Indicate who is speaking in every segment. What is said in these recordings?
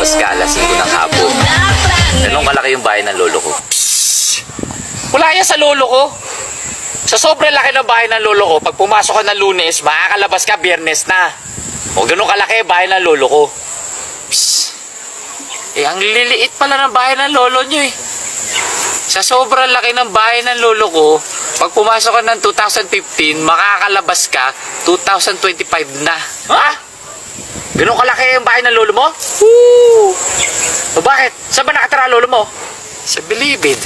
Speaker 1: lalabas ka alas 5 ng hapon. Ganun kalaki yung bahay ng lolo ko. Wala yan sa lolo ko. Sa sobrang laki ng bahay ng lolo ko, pag pumasok ka ng Lunes, makakalabas ka Biyernes na. O ganun kalaki yung bahay ng lolo ko. Ang liliit pala ng bahay ng lolo nyo eh. Sa sobrang laki ng bahay ng lolo ko, pag pumasok ka ng 2015, makakalabas ka 2025 na. Ha? Ganun kalaki yung bahay ng lolo mo? Woo! O bakit? Saan ba nakatira lolo mo? Sa Bilibid.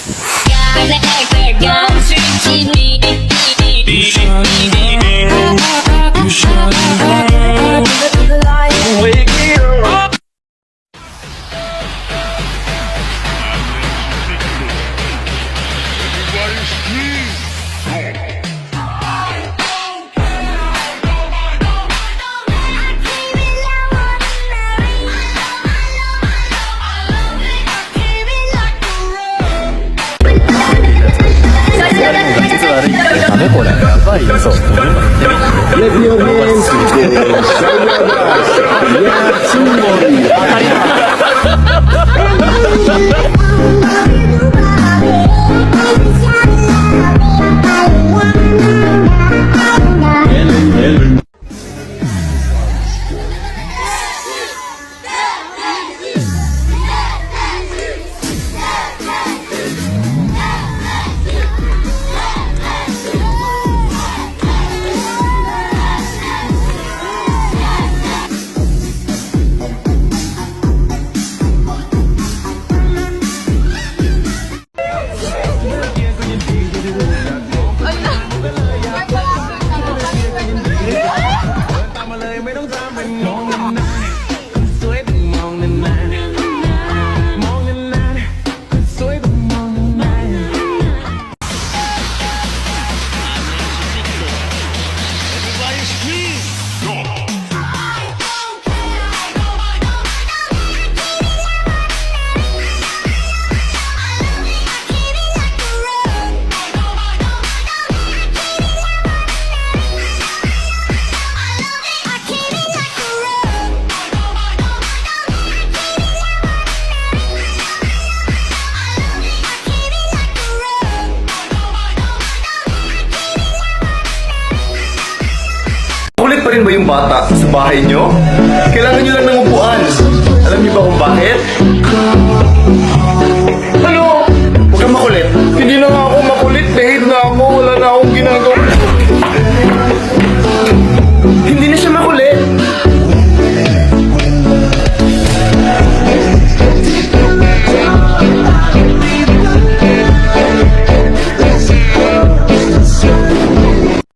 Speaker 2: Let your hands go.
Speaker 3: Kulit pa rin ba yung bata sa bahay nyo? Kailangan nyo lang ng upuan. Alam niyo ba kung bakit? Ano? Huwag kang makulit. Hindi na nga ako makulit. Behave na ako. Wala na akong ginagawa. Hindi na siya